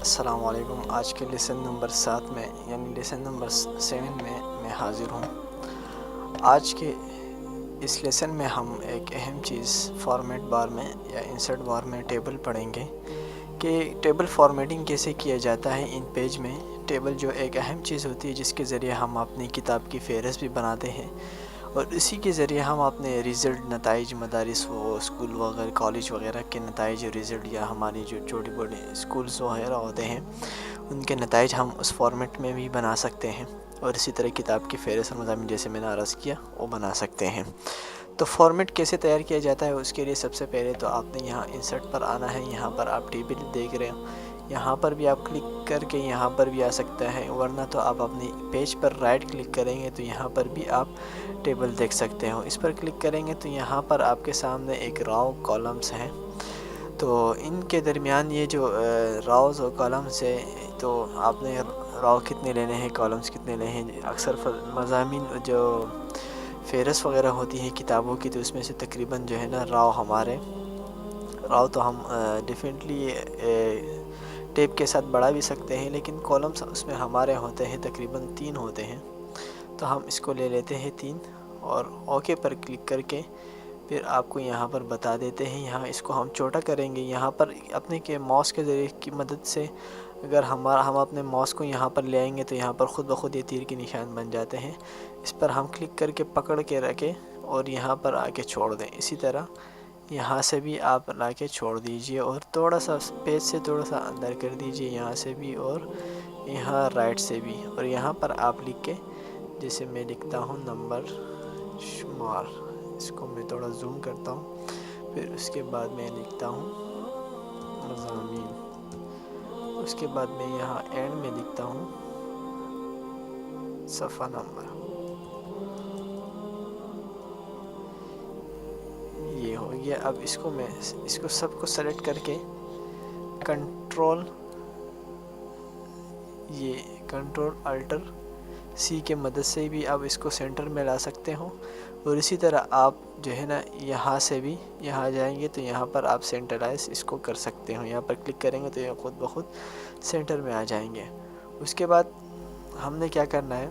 السلام علیکم۔ آج کے لیسن نمبر 7 میں یعنی لیسن نمبر 7 میں حاضر ہوں۔ آج کے اس لیسن میں ہم ایک اہم چیز فارمیٹ بار میں یا انسرٹ بار میں ٹیبل پڑھیں گے کہ ٹیبل فارمیٹنگ کیسے کیا جاتا ہے۔ ان پیج میں ٹیبل جو ایک اہم چیز ہوتی ہے جس کے ذریعے ہم اپنی کتاب کی فہرست بھی بناتے ہیں اور اسی کے ذریعے ہم اپنے رزلٹ، نتائج، مدارس و اسکول وغیرہ، کالج وغیرہ کے نتائج و رزلٹ یا ہماری جو چھوٹی بڑی اسکولز وغیرہ ہوتے ہیں ان کے نتائج ہم اس فارمیٹ میں بھی بنا سکتے ہیں، اور اسی طرح کتاب کی فہرست اور مضامین جیسے میں نے عرض کیا وہ بنا سکتے ہیں۔ تو فارمیٹ کیسے تیار کیا جاتا ہے، اس کے لیے سب سے پہلے تو آپ نے یہاں انسرٹ پر آنا ہے۔ یہاں پر آپ ٹیبل دیکھ رہے ہو، یہاں پر بھی آپ کلک کر کے یہاں پر بھی آ سکتا ہے، ورنہ تو آپ اپنی پیج پر رائٹ کلک کریں گے تو یہاں پر بھی آپ ٹیبل دیکھ سکتے ہو۔ اس پر کلک کریں گے تو یہاں پر آپ کے سامنے ایک راؤ کالمز ہیں، تو ان کے درمیان یہ جو راؤز اور کالمز ہے تو آپ نے راؤ کتنے لینے ہیں، کالمز کتنے لینے ہیں۔ اکثر مضامین جو فہرست وغیرہ ہوتی ہے کتابوں کی تو اس میں سے تقریباً جو ہے نا راؤ تو ہم ڈیفینٹلی ٹیپ کے ساتھ بڑھا بھی سکتے ہیں، لیکن کالمز اس میں ہمارے ہوتے ہیں تقریباً 3 ہوتے ہیں، تو ہم اس کو لے لیتے ہیں 3 اور اوکے پر کلک کر کے پھر آپ کو یہاں پر بتا دیتے ہیں۔ یہاں اس کو ہم چھوٹا کریں گے، یہاں پر اپنے کے ماؤس کے ذریعے کی مدد سے اگر ہم اپنے ماؤس کو یہاں پر لے آئیں گے تو یہاں پر خود بخود یہ تیر کے نشان بن جاتے ہیں۔ اس پر ہم کلک کر کے پکڑ کے رکھیں اور یہاں پر آ کے چھوڑ دیں۔ اسی طرح یہاں سے بھی آپ لا کے چھوڑ دیجئے اور تھوڑا سا پیج سے تھوڑا سا اندر کر دیجئے، یہاں سے بھی اور یہاں رائٹ سے بھی، اور یہاں پر آپ لکھ کے جیسے میں لکھتا ہوں نمبر شمار، اس کو میں تھوڑا زوم کرتا ہوں، پھر اس کے بعد میں لکھتا ہوں مضامین، اس کے بعد میں یہاں اینڈ میں لکھتا ہوں صفحہ نمبر۔ یہ ہو گیا۔ اب اس کو سب کو سلیکٹ کر کے کنٹرول الٹر سی کے مدد سے بھی آپ اس کو سینٹر میں لا سکتے ہو، اور اسی طرح آپ جو ہے نا یہاں سے بھی یہاں جائیں گے تو یہاں پر آپ سینٹرلائز اس کو کر سکتے ہو۔ یہاں پر کلک کریں گے تو یہ خود بخود سینٹر میں آ جائیں گے۔ اس کے بعد ہم نے کیا کرنا ہے،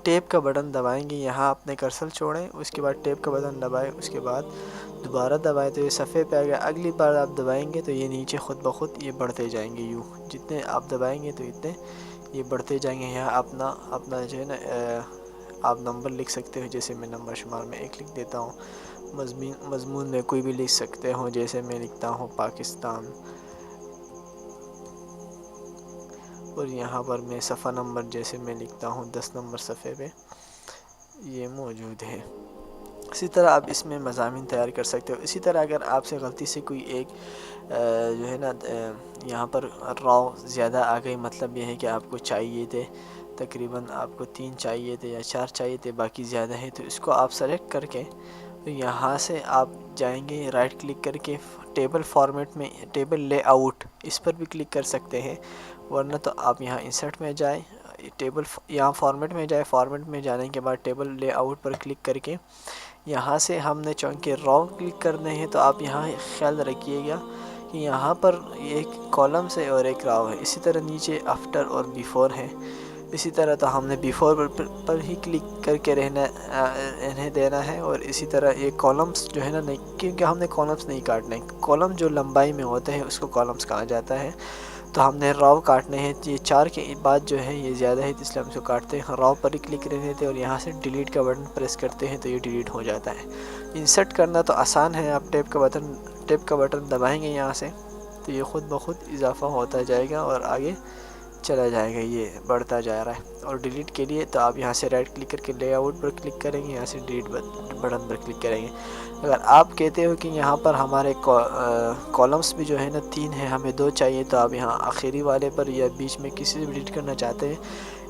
ٹیپ کا بٹن دبائیں گے، یہاں اپنے کرسر چھوڑیں، اس کے بعد ٹیپ کا بٹن دبائیں، اس کے بعد دوبارہ دبائیں تو یہ صفحے پہ آ گیا۔ اگلی بار آپ دبائیں گے تو یہ نیچے خود بخود یہ بڑھتے جائیں گے، یوں جتنے آپ دبائیں گے تو اتنے یہ بڑھتے جائیں گے۔ یہاں اپنا جو ہے نا آپ نمبر لکھ سکتے ہو، جیسے میں نمبر شمار میں 1 لکھ دیتا ہوں۔ مضمون میں کوئی بھی لکھ سکتے ہو، جیسے میں لکھتا ہوں پاکستان، اور یہاں پر میں صفحہ نمبر جیسے میں لکھتا ہوں 10 نمبر صفحے پہ یہ موجود ہے۔ اسی طرح آپ اس میں مضامین تیار کر سکتے ہو۔ اسی طرح اگر آپ سے غلطی سے کوئی ایک جو ہے نا یہاں پر راؤ زیادہ آ گئی، مطلب یہ ہے کہ آپ کو چاہیے تھے تقریباً آپ کو 3 چاہیے تھے یا 4 چاہیے تھے، باقی زیادہ ہے، تو اس کو آپ سلیکٹ کر کے یہاں سے آپ جائیں گے رائٹ کلک کر کے ٹیبل فارمیٹ میں، ٹیبل لے آؤٹ اس پر بھی کلک کر سکتے ہیں، ورنہ تو آپ یہاں انسرٹ میں جائیں، یہاں فارمیٹ میں جائیں، فارمیٹ میں جانے کے بعد ٹیبل لے آؤٹ پر کلک کر کے یہاں سے ہم نے چونکہ راؤ کلک کرنے ہیں تو آپ یہاں خیال رکھیے گا کہ یہاں پر ایک کالمز ہے اور ایک راؤ ہے، اسی طرح نیچے آفٹر اور بیفور ہے۔ اسی طرح تو ہم نے بیفور پر ہی کلک کر کے رہنے دینا ہے، اور اسی طرح یہ کالمز جو ہے نا نہیں، کیونکہ ہم نے کالمز نہیں کاٹنے، کالم جو لمبائی میں ہوتے ہیں اس کو کالمز کہا جاتا ہے، تو ہم نے راؤ کاٹنے ہیں۔ یہ 4 کے بعد جو ہے یہ زیادہ ہے تو اس لیے ہم اس کو کاٹتے ہیں، راؤ پر ہی کلک رہنے دیتے اور یہاں سے ڈیلیٹ کا بٹن پریس کرتے ہیں تو یہ ڈیلیٹ ہو جاتا ہے۔ انسرٹ کرنا تو آسان ہے، آپ ٹیپ کا بٹن دبائیں گے یہاں سے تو یہ خود بخود اضافہ ہوتا جائے گا اور آگے چلا جائے گا، یہ بڑھتا جا رہا ہے۔ اور ڈیلیٹ کے لیے تو آپ یہاں سے رائٹ کلک کر کے لے آؤٹ پر کلک کریں گے، یہاں سے ڈیلیٹ بٹن پر کلک کریں گے۔ اگر آپ کہتے ہو کہ یہاں پر ہمارے کالمز بھی جو ہے نا 3 ہیں، ہمیں 2 چاہیے، تو آپ یہاں آخری والے پر یا بیچ میں کسی سے ڈیلیٹ کرنا چاہتے ہیں،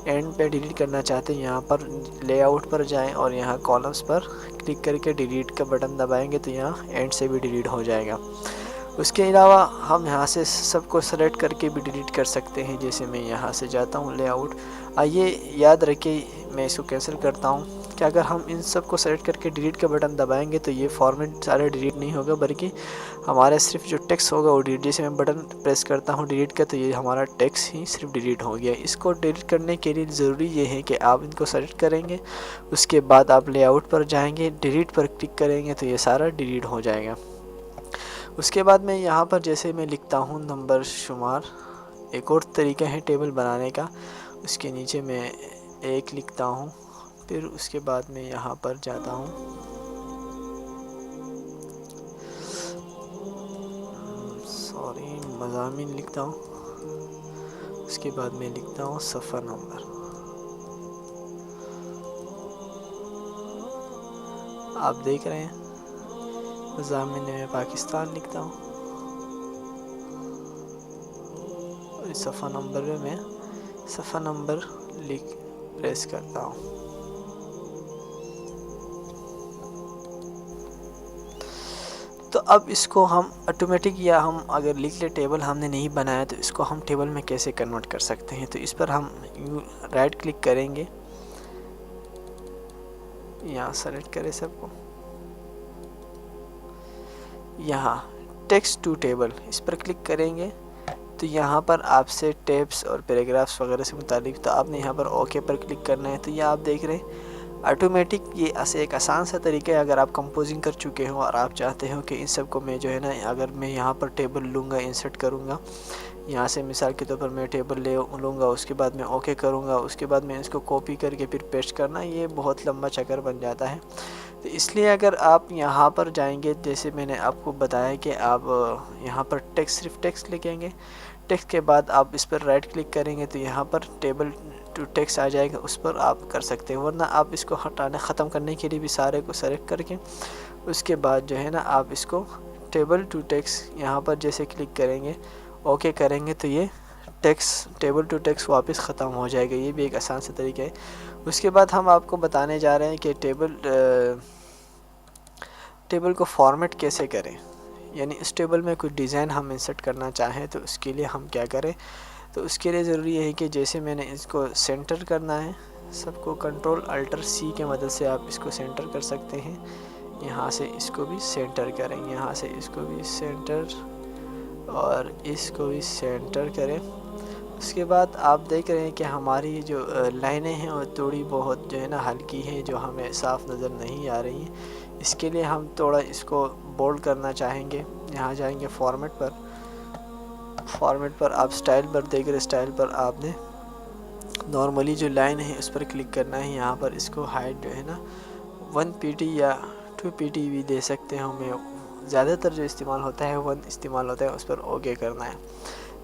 اینڈ پہ ڈیلیٹ کرنا چاہتے ہیں، یہاں پر لے آؤٹ پر جائیں اور یہاں کالمز پر کلک کر کے ڈیلیٹ کا بٹن دبائیں گے تو یہاں اینڈ سے بھی ڈیلیٹ ہو جائے گا۔ اس کے علاوہ ہم یہاں سے سب کو سلیکٹ کر کے بھی ڈیلیٹ کر سکتے ہیں، جیسے میں یہاں سے جاتا ہوں لے آؤٹ۔ آئیے یاد رکھیں، میں اس کو کینسل کرتا ہوں، کہ اگر ہم ان سب کو سلیکٹ کر کے ڈیلیٹ کا بٹن دبائیں گے تو یہ فارمیٹ سارا ڈیلیٹ نہیں ہوگا، بلکہ ہمارا صرف جو ٹیکسٹ ہوگا وہ ڈیلیٹ، جیسے میں بٹن پریس کرتا ہوں ڈیلیٹ کا تو یہ ہمارا ٹیکسٹ ہی صرف ڈیلیٹ ہو گیا۔ اس کو ڈیلیٹ کرنے کے لیے ضروری یہ ہے کہ آپ ان کو سلیکٹ کریں گے، اس کے بعد آپ لے آؤٹ پر جائیں گے، ڈیلیٹ پر کلک کریں گے تو یہ سارا ڈیلیٹ ہو جائے گا۔ اس کے بعد میں یہاں پر جیسے میں لکھتا ہوں نمبر شمار، ایک اور طریقہ ہے ٹیبل بنانے کا، اس کے نیچے میں 1 لکھتا ہوں، پھر اس کے بعد میں یہاں پر جاتا ہوں، مضامین لکھتا ہوں، اس کے بعد میں لکھتا ہوں صفحہ نمبر۔ آپ دیکھ رہے ہیں مضامین میں پاکستان لکھتا ہوں، اور صفحہ نمبر میں صفحہ نمبر پریس کرتا ہوں۔ تو اب اس کو ہم آٹومیٹک، یا ہم اگر لکھ لے ٹیبل ہم نے نہیں بنایا تو اس کو ہم ٹیبل میں کیسے کنورٹ کر سکتے ہیں، تو اس پر ہم رائٹ کلک کریں گے، یہاں سلیکٹ کریں سب کو، یہاں ٹیکسٹ ٹو ٹیبل اس پر کلک کریں گے تو یہاں پر آپ سے ٹیبس اور پیراگرافس وغیرہ سے متعلق، تو آپ نے یہاں پر اوکے پر کلک کرنا ہے۔ تو یہ آپ دیکھ رہے ہیں آٹومیٹک، یہ ایک آسان سا طریقہ ہے۔ اگر آپ کمپوزنگ کر چکے ہو اور آپ چاہتے ہو کہ ان سب کو میں جو ہے نا، اگر میں یہاں پر ٹیبل لوں گا، انسرٹ کروں گا، یہاں سے مثال کے طور پر میں ٹیبل لوں گا، اس کے بعد میں اوکے کروں گا، اس کے بعد میں اس کو کاپی کر کے پھر پیسٹ کرنا، یہ بہت لمبا چکر بن جاتا ہے۔ تو اس لیے اگر آپ یہاں پر جائیں گے، جیسے میں نے آپ کو بتایا کہ آپ یہاں پر ٹیکسٹ، صرف ٹیکسٹ لکھیں گے، ٹیکسٹ کے بعد آپ اس پر رائٹ کلک کریں گے تو یہاں پر ٹیبل ٹو ٹیکسٹ آ جائے گا، اس پر آپ کر سکتے ہیں، ورنہ آپ اس کو ختم کرنے کے لیے بھی سارے کو سلیکٹ کر کے اس کے بعد جو ہے نا آپ اس کو ٹیبل ٹو ٹیکسٹ یہاں پر جیسے کلک کریں گے، اوکے کریں گے تو یہ ٹیبل ٹو ٹیکسٹ واپس ختم ہو جائے گا۔ یہ بھی ایک آسان سے طریقہ ہے۔ اس کے بعد ہم آپ کو بتانے جا رہے ہیں کہ ٹیبل کو فارمیٹ کیسے کریں، یعنی اس ٹیبل میں کوئی ڈیزائن ہم انسرٹ کرنا چاہیں تو اس کے لیے ہم کیا کریں۔ تو اس کے لیے ضروری ہے کہ جیسے میں نے اس کو سینٹر کرنا ہے، سب کو کنٹرول الٹر سی کے مدد سے آپ اس کو سینٹر کر سکتے ہیں، یہاں سے اس کو بھی سینٹر کریں، یہاں سے اس کو بھی سینٹر اور اس کو بھی سینٹر کریں۔ اس کے بعد آپ دیکھ رہے ہیں کہ ہماری جو لائنیں ہیں وہ تھوڑی بہت جو ہے نا ہلکی ہیں، جو ہمیں صاف نظر نہیں آ رہی ہیں۔ اس کے لیے ہم تھوڑا اس کو بولڈ کرنا چاہیں گے، یہاں جائیں گے فارمیٹ پر آپ سٹائل پر دیکھ رہے، سٹائل پر آپ نے نارملی جو لائن ہے اس پر کلک کرنا ہے، یہاں پر اس کو ہائٹ جو ہے نا 1 pt یا 2 pt بھی دے سکتے ہیں، ہمیں زیادہ تر جو استعمال ہوتا ہے 1 استعمال ہوتا ہے، اس پر اوکے کرنا ہے۔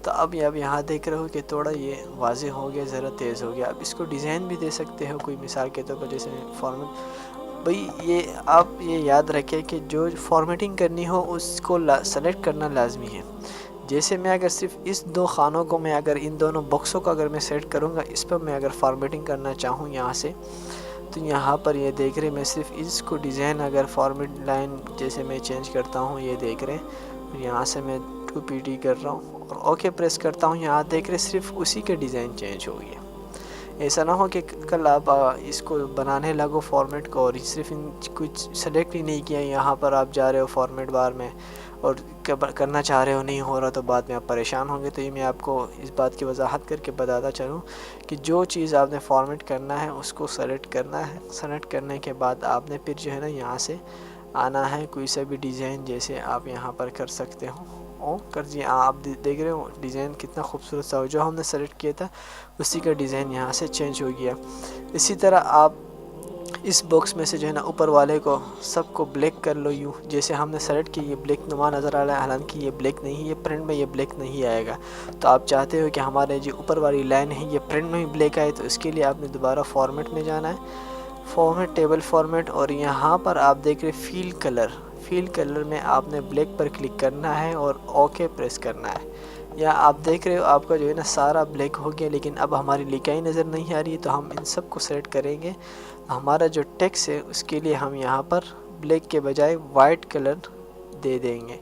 تو اب یہاں دیکھ رہے ہو کہ تھوڑا یہ واضح ہو گیا، ذرا تیز ہو گیا۔ اب اس کو ڈیزائن بھی دے سکتے ہو، کوئی مثال کے طور پر جیسے فارمیٹ، بھئی یہ آپ یہ یاد رکھیں کہ جو فارمیٹنگ کرنی ہو اس کو سلیکٹ کرنا لازمی ہے۔ جیسے میں اگر صرف اس 2 خانوں کو میں اگر ان دونوں باکسوں کو اگر میں سیٹ کروں گا، اس پر میں اگر فارمیٹنگ کرنا چاہوں یہاں سے، تو یہاں پر یہ دیکھ رہے میں صرف اس کو ڈیزائن اگر فارمیٹ لائن جیسے میں چینج کرتا ہوں، یہ دیکھ رہے یہاں سے میں 2 pt کر رہا ہوں اور اوکے پریس کرتا ہوں، یہاں دیکھ رہے صرف اسی کا ڈیزائن چینج ہو گیا۔ ایسا نہ ہو کہ کل آپ اس کو بنانے لگو فارمیٹ کو اور صرف کچھ سلیکٹ ہی نہیں کیا، یہاں پر آپ جا رہے ہو فارمیٹ بار میں اور کرنا چاہ رہے ہو نہیں ہو رہا، تو بعد میں آپ پریشان ہوں گے۔ تو یہ میں آپ کو اس بات کی وضاحت کر کے بتاتا چلوں کہ جو چیز آپ نے فارمیٹ کرنا ہے اس کو سلیکٹ کرنا ہے، سلیکٹ کرنے کے بعد آپ نے پھر جو ہے نا یہاں سے آنا ہے، کوئی سا بھی ڈیزائن جیسے آپ یہاں پر کر سکتے ہو کر دیے۔ آپ دیکھ رہے ہو ڈیزائن کتنا خوبصورت سا ہو، جو ہم نے سلیکٹ کیا تھا اسی کا ڈیزائن یہاں سے چینج ہو گیا۔ اسی طرح آپ اس باکس میں سے جو ہے نا اوپر والے کو سب کو بلیک کر لو، یوں جیسے ہم نے سلیکٹ کیا یہ بلیک نما نظر آ رہا ہے، حالانکہ یہ بلیک نہیں، یہ پرنٹ میں یہ بلیک نہیں آئے گا۔ تو آپ چاہتے ہو کہ ہمارے جو اوپر والی لائن ہے یہ پرنٹ میں بلیک آئے، تو اس کے لیے آپ نے دوبارہ فارمیٹ میں جانا ہے، فارمیٹ ٹیبل فارمیٹ، اور یہاں پر آپ دیکھ رہے فیل کلر میں آپ نے بلیک پر کلک کرنا ہے اور اوکے پریس کرنا ہے۔ یا آپ دیکھ رہے ہو آپ کا جو ہے نا سارا بلیک ہو گیا، لیکن اب ہماری لکھائی نظر نہیں آ رہی ہے، تو ہم ان سب کو سلیکٹ کریں گے۔ ہمارا جو ٹیکسٹ ہے اس کے لیے ہم یہاں پر بلیک کے بجائے وائٹ کلر دے دیں گے۔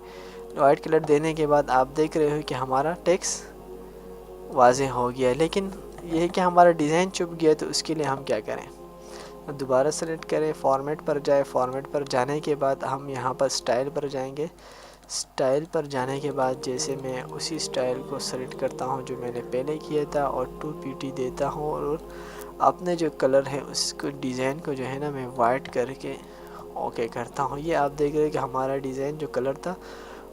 وائٹ کلر دینے کے بعد آپ دیکھ رہے ہو کہ ہمارا ٹیکسٹ واضح ہو گیا، لیکن یہ ہے کہ ہمارا ڈیزائن چھپ گیا، تو اس کے لیے ہم کیا کریں، دوبارہ سلیکٹ کریں، فارمیٹ پر جائیں، فارمیٹ پر جانے کے بعد ہم یہاں پر اسٹائل پر جائیں گے۔ اسٹائل پر جانے کے بعد جیسے میں اسی اسٹائل کو سلیکٹ کرتا ہوں جو میں نے پہلے کیا تھا، اور 2 دیتا ہوں، اور اپنے جو کلر ہے اس کو ڈیزائن کو جو ہے نا میں وائٹ کر کے اوکے کرتا ہوں۔ یہ آپ دیکھ رہے ہیں کہ ہمارا ڈیزائن جو کلر تھا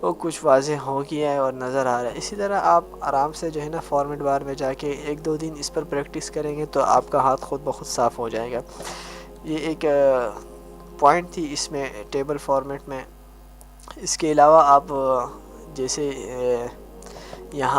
وہ کچھ واضح ہو گیا ہے اور نظر آ رہا ہے۔ اسی طرح آپ آرام سے جو ہے نا فارمیٹ بار میں جا کے 1-2 دن اس پر پریکٹس کریں گے تو آپ کا ہاتھ خود بخود صاف ہو جائے گا۔ یہ ایک پوائنٹ تھی اس میں ٹیبل فارمیٹ میں۔ اس کے علاوہ آپ جیسے یہاں